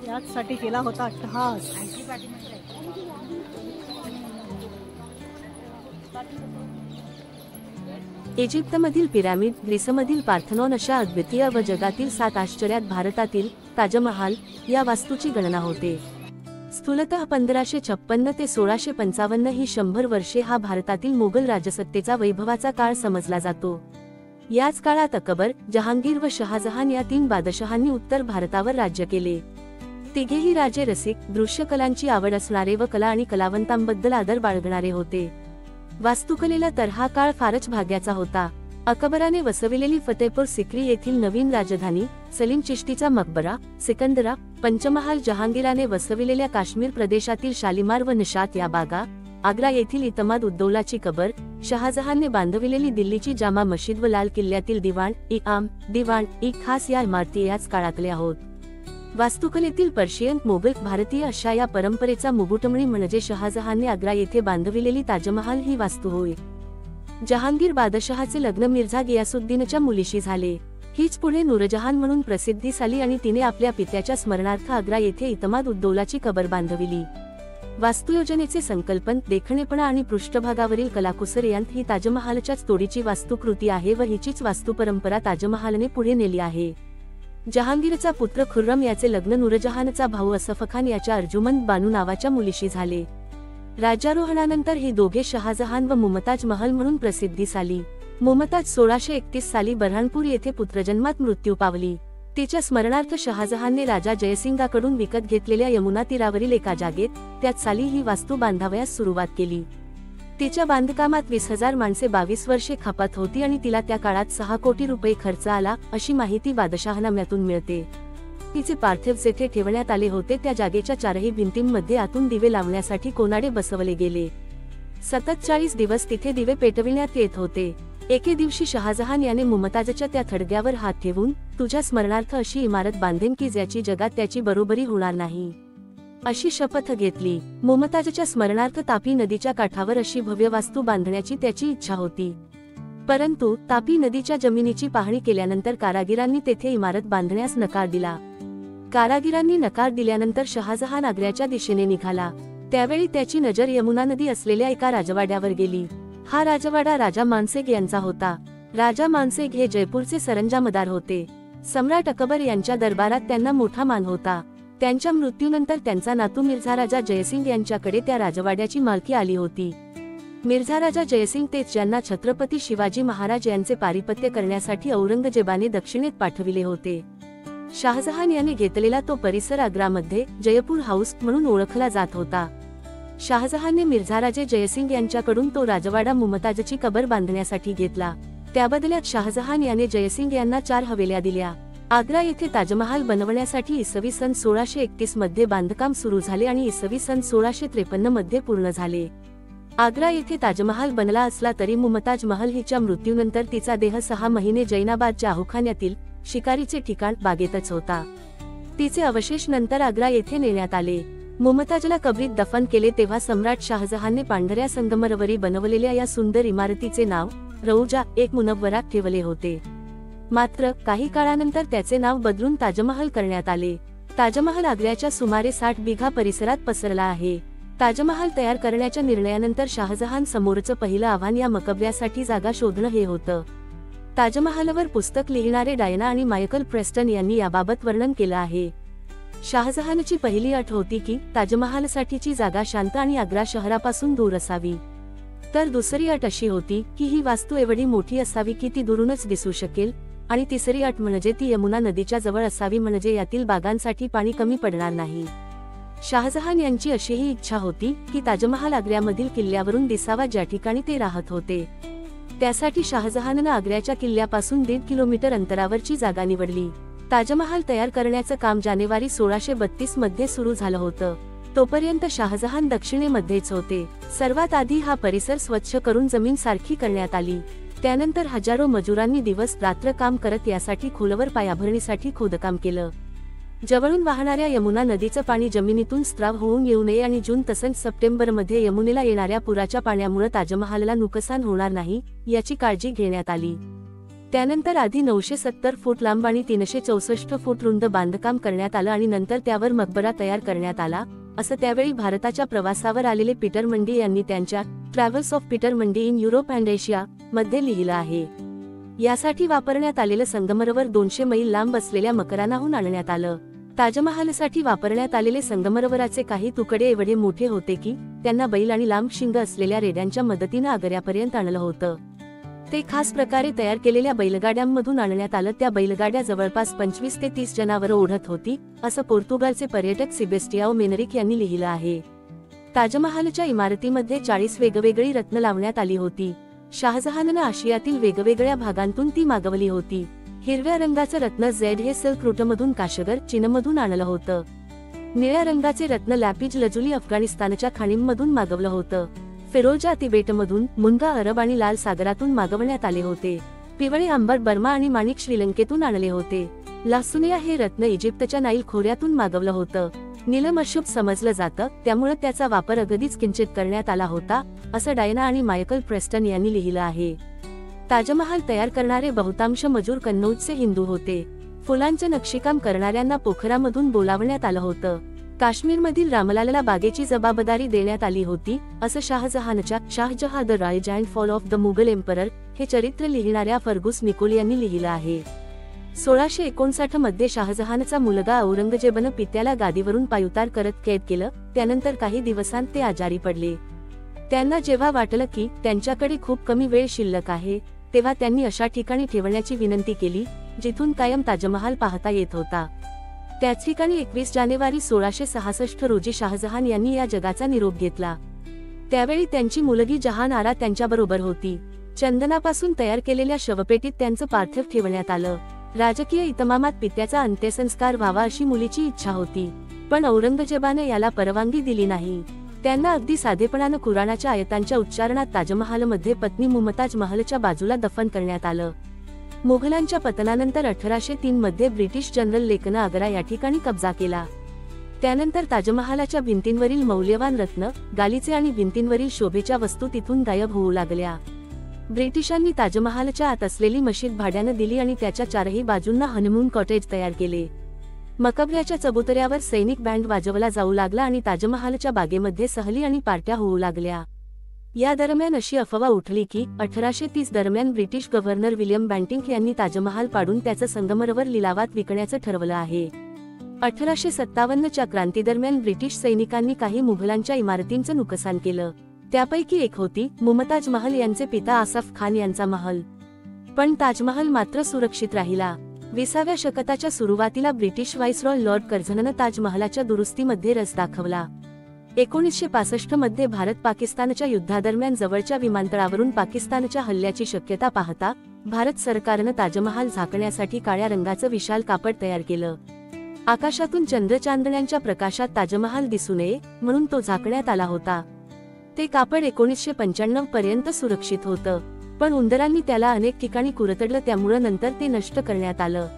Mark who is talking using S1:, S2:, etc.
S1: याचसाठी केला होता अट्टहास।
S2: इजिप्तमधील पिरॅमिड, ग्रीसमधील पार्थेनॉन अशा अद्वितीय व जगातील 7 आश्चर्यात भारतातील ताजमहाल या वास्तूची गणना होते। स्थूलतः 1556 ते 1655 ही 100 वर्षे हा भारतातील मोगल राजसत्तेचा वैभवाचा काळ समजला जातो। याच काळात अकबर, जहांगीर व शहाजहान या 3 बादशहांनी उत्तर भारतावर राज्य केले। तिघेही राजे रसिक, दृश्यकलांची आवड असणारे व कला आणि कलावंतांबद्दल आदर बाळगणारे होते। वास्तुकलेला तर हा काळ फारच भाग्याचा होता। अकबराने वसविलेली फतेहपूर सिक्री येथील नवीन राजधानी, सलीम चिश्तीचा मकबरा, सिकंदरा, पंचमहाल, जहांगीराने वसविलेल्या काश्मीर प्रदेशातील शालिमार व निशात या बागा, आग्रा येथील इतमाद उद्दौलाची कबर, शहाजहानने बांधविलेली दिल्लीची जामा मशीद व लाल किल्ल्यातील दिवाण खास या इमारती याच काळातल्या आहोत। वास्तुकलेतील पर्शियन, मोगल, भारतीय अशा या परंपरेचा मुकुटमणी म्हणजे शहाजहानने आग्रा येथे बांधविलेली ताजमहाल ही वास्तू होय। जहांगीर बादशहाचे लग्न मिर्झा गियासुद्दीनच्या मुलीशी झाले। हीच पुढे नूरजहान म्हणून प्रसिद्धीस आली आणि तिने आपल्या पित्याच्या स्मरणार्थ आग्रा येथे इतमाद उद्दौलाची कबर बांधविली। वास्तुयोजनेचे संकल्पन, देखणेपणा आणि पृष्ठभागावरील कलाकुसर यांत ही ताजमहालच्याच तोडीची वास्तुकृती आहे व हिचीच वास्तुपरंपरा ताजमहालने पुढे नेली आहे। जहांगीरचा पुत्र खुर्रम याचे लग्न नूरजहानचा भाऊ असफ खान याच्या अर्जुमंद बानू नावाच्या मुलीशी झाले। राज्यारोहणानंतर ही दोघे शहाजहान व मुमताज महल म्हणून प्रसिद्धीस आली। मुमताज 1631 साली बऱ्हाणपूर येथे पुत्रजन्मात मृत्यू पावली। तिच्या स्मरणार्थ शहाजहानने राजा जयसिंगाकडून विकत घेतलेल्या यमुना तीरावरील एका जागेत त्याच साली ही वास्तू बांधावयास सुरुवात केली। तिच्या बांधकामात 20,000 माणसे 22 वर्षे खपत होती आणि तिला त्या काळात 6 कोटी रुपये खर्च आला अशी माहिती बादशहानाम्यातून मिळते। तिचे पार्थिव जेथे ठेवण्यात आले होते त्या जागेच्या 4ही भिंतींमध्ये आतून दिवे लावण्यासाठी कोनाडे बसवले गेले। सतत 40 दिवस तिथे दिवे पेटविण्यात येत होते। एके दिवशी शहाजहान याने मुमताजच्या त्या थडग्यावर हात ठेवून, तुझ्या स्मरणार्थ अशी इमारत बांधेन की ज्याची जगात त्याची बरोबरी होणार नाही, अशी शपथ घेतली। मुमताजच्या स्मरणार्थ तापी नदीच्या काठावर अशी भव्य वास्तू बांधण्याची त्याची इच्छा होती। परंतु तापी नदीच्या जमिनीची पाहणी केल्यानंतर कारागिरांनी तेथे इमारत बांधण्यास नकार दिला। कारागिरांनी नकार दिल्यानंतर शहाजहान आग्र्याच्या दिशेने निघाला। त्यावेळी त्याची नजर यमुना नदी असलेल्या एका राजवाड्यावर गेली। हा राजवाडा राजा मानसेग यांचा होता। राजा मानसेग हे जयपूरचे सरंजामदार होते। सम्राट अकबर यांच्या दरबारात त्यांना मोठा मान होता। त्यांच्या मृत्यूनंतर त्यांचा नातू मिर्झा राजा जयसिंग यांच्याकडे त्या राजवाड्याची मालकी आली होती। मिर्झा राजा जयसिंग तेच ज्यांना छत्रपती शिवाजी महाराज यांचे पारिपत्य करण्यासाठी औरंगजेबाने दक्षिणेत पाठविले होते। शहाजहान याने घेतलेला तो परिसर आग्रामध्ये जयपूर हाऊस म्हणून ओळखला जात होता। शहाजहानने मिर्झाराजे जयसिंग यांच्याकडून तो राजवाडा मुमताजची कबर बांधण्यासाठी घेतला। त्याबदल्यात शहाजहान याने जयसिंग यांना 4 हवेल्या दिल्या। आग्रा येथे ताजमहाल बनवण्यासाठी इसवी सन 1631 मध्ये बांधकाम सुरू झाले आणि इसवी सन 1653 मध्ये पूर्ण झाले। आग्रा येथे ताजमहाल बनला असला तरी मुमताज महल हिच्या मृत्यूनंतर तिचा देह 6 महिने जैनाबादच्या आहुखान्यातील शिकारीचे ठिकाण बागेतच होता। तिचे अवशेष नंतर आग्रा येथे नेण्यात आले। मुमताजला कबरीत दफन केले तेव्हा सम्राट शहाजहानने पांढऱ्या संगमरवरी बनवलेल्या या सुंदर इमारतीचे नाव रौजा एक मुनव्वरा ठेवले होते। मात्र काही काळानंतर त्याचे नाव बदलून ताजमहल करण्यात आले। ताजमहल आग्र्याच्या सुमारे 60 बिघा परिसरात पसरला आहे। ताजमहाल तयार करण्याच्या निर्णयानंतर शहाजहान समोरचं पहिलं आव्हान या मकबऱ्यासाठी जागा शोधणं हे होतं। ताजमहालवर पुस्तक लिहिणारे डायना आणि मायकल प्रेस्टन यांनी याबाबत वर्णन केलं आहे। शहाजहानची पहिली अट होती की ताजमहालसाठीची जागा शांत आणि आग्रा शहरापासून दूर असावी। तर दुसरी अट अशी होती की ही वास्तू एवढी मोठी असावी की ती दुरूनच दिसू शकेल आणि तिसरी अट म्हणजे ती यमुना नदीच्या जवळ असावी म्हणजे यातील बागांसाठी पाणी कमी पडणार नाही। शहाजहान यांची अशीही इच्छा होती की ताजमहाल आग्र्यामधील किल्ल्यावरून दिसावा ज्या ठिकाणी ते राहत होते। त्यासाठी शहाजहाननं आग्र्याच्या किल्ल्यापासून 1.5 किलोमीटर अंतरावरची जागा निवडली। ताजमहाल तयार करण्याचं काम जानेवारी 1632 मध्ये सुरू झालं होतं। तोपर्यंत शहाजहान दक्षिणेमध्येच होते। सर्वात आधी हा परिसर स्वच्छ करून जमीन सारखी करण्यात आली। त्यानंतर हजारो मजुरांनी दिवस रात्र काम करत यासाठी खोलवर पायाभरणीसाठी खोदकाम केलं। जवळून वाहणाऱ्या यमुना नदीचं पाणी जमिनीतून स्त्राव होऊन येऊ नये आणि जून तसंच सप्टेंबरमध्ये यमुनेला येणाऱ्या पुराच्या पाण्यामुळे ताजमहालला नुकसान होणार नाही याची काळजी घेण्यात आली। त्यानंतर आधी 970 फूट लांब आणि 364 फूट रुंद बांधकाम करण्यात आलं आणि नंतर त्यावर मकबरा तयार करण्यात आला, असं त्यावेळी भारताच्या प्रवासावर आलेले पीटर मंडी यांनी त्यांच्या travels of Peter Mandi in Europe and Asia मध्ये लिहिलं आहे. यासाठी वापरण्यात आलेलं संगमरवर 200 मैल लांब असलेल्या मकरानाहून आणण्यात आलं. ताजमहालसाठी वापरण्यात आलेले संगमरवराचे काही तुकडे एवढे मोठे होते की त्यांना बैल आणि लांब शिंग असलेल्या रेड्यांच्या मदतीनं आग्र्यापर्यंत आणलं होतं. ते खास प्रकारे तयार केलेल्या बैलगाड्यांमधून आणण्यात आलं. त्या बैलगाड्या जवळपास 25 ते 30 जनावरं ओढत होती, असं पोर्तुगालचे पर्यटक सेबेस्टियाओ मेनरिक यांनी लिहिलं आहे. ताजमहालच्या इमारतीमध्ये 40 वेगवेगळी रत्न लावण्यात आली होती. शाहजहाननं आशियातील वेगवेगळ्या भागांतून ती मागवली होती. हिरव्या रंगाचं रत्न झेड हे सिल्क रूटमधून काशगर, चीनमधून आणलं होतं. निळ्या रंगाचे रत्न लॅपिज लजुली अफगाणिस्तानच्या खाणींमधून मागवलं होतं. फिरोजा तिबेटमधून, मुनगा अरब आणि लाल सागरातून मागवण्यात आले होते. पिवळे अंबर बर्मा आणि माणिक श्रीलंकेतून आणले होते. लासुनिया हे रत्न इजिप्तच्या नाईल खोऱ्यातून मागवलं होतं. नीलम अशुभ समजलं जातं, त्यामुळे त्याचा वापर अगदीच किंचित करण्यात आला होता, असं डायना आणि मायकल प्रेस्टन यांनी लिहिलं आहे. ताजमहाल तयार करणारे बहुतांश मजूर कन्नौजचे हिंदू होते. फुलांचे नक्षीकाम करणाऱ्यांना पोखरामधून बोलावण्यात आलं होतं. काश्मीरमधील रामलालला बागेची जबाबदारी देण्यात आली होती, असं शाहजहानच्या Shahjahan the rise and fall of the Mughal emperor हे चरित्र लिहिणाऱ्या फर्गुस निकोल यांनी लिहिलं आहे. 1659 मध्ये शाहजहानचा मुलगा औरंगजेबनं पित्याला गादीवरून पायउतार करत कैद केलं. त्यानंतर काही दिवसांत ते आजारी पडले. त्यांना जेव्हा वाटलं की त्यांच्याकडे खूप कमी वेळ शिल्लक आहे, तेव्हा त्यांनी अशा ठिकाणी ठेवण्याची विनंती केली जिथून कायम ताजमहाल पाहता येत होता. त्याच ठिकाणी 21 जानेवारी 1666 रोजी शाहजहान यांनी या जगाचा निरोप घेतला. त्यावेळी त्यांची मुलगी जहान आरा त्यांच्याबरोबर होती. चंदनापासून तयार केलेल्या शवपेटीत त्यांचं पार्थिव ठेवण्यात आलं. राजकीय इतमामात पित्याचा अंत्यसंस्कार व्हावा अशी मुलीची इच्छा होती, पण औरंगजेबाने याला परवानगी दिली नाही. त्यांना अगदी साधेपणानं कुराणाच्या आयतांच्या उच्चारणात ताजमहालमध्ये पत्नी मुमताज महलच्या बाजूला दफन करण्यात आलं. मुघलांच्या पतनानंतर 1803 मध्ये ब्रिटिश जनरल लेकनं आग्रा या ठिकाणी कब्जा केला. त्यानंतर ताजमहालाच्या भिंतींवरील मौल्यवान रत्न, गालिचे आणि भिंतींवरील शोभेच्या वस्तू तिथून गायब होऊ लागल्या. ब्रिटिशांनी ताजमहालच्या आत असलेली मशीद भाड्यानं दिली आणि त्याच्या चारही बाजूंना हनीमून कॉटेज तयार केले. मकबऱ्याच्या चबुतऱ्यावर सैनिक बँड वाजवला जाऊ लागला आणि ताजमहालच्या बागेमध्ये सहली आणि पार्ट्या होऊ लागल्या. या दरम्यान अशी अफवा उठली की 1830 दरम्यान ब्रिटिश गव्हर्नर विल्यम बँटिंक यांनी ताजमहाल पाडून त्याचं संगमरवर लिलावात विकण्याचं ठरवलं आहे. 1857 च्या क्रांतीदरम्यान ब्रिटिश सैनिकांनी काही मुघलांच्या इमारतींचं नुकसान केलं. त्यापैकी एक होती मुमताज महल यांचे पिता आसफ खान यांचा महल. पण ताजमहाल मात्र सुरक्षित राहिला. 20व्या शतकाच्या सुरुवातीला ब्रिटिश व्हाईसरॉय लॉर्ड कर्झननं ताजमहालाच्या दुरुस्तीमध्ये रस दाखवला. 1965 मध्ये भारत पाकिस्तानच्या युद्धादरम्यान जवळच्या विमानतळावरून पाकिस्तानच्या हल्ल्याची शक्यता पाहता भारत सरकारनं ताजमहाल झाकण्यासाठी काळ्या रंगाचं विशाल कापड तयार केलं. आकाशातून चंद्रचांदण्यांच्या प्रकाशात ताजमहाल दिसू नये म्हणून तो झाकण्यात आला होता. ते कापड 1995 पर्यंत सुरक्षित होतं, पण उंदरांनी त्याला अनेक ठिकाणी कुरतडलं, त्यामुळे नंतर ते नष्ट करण्यात आलं.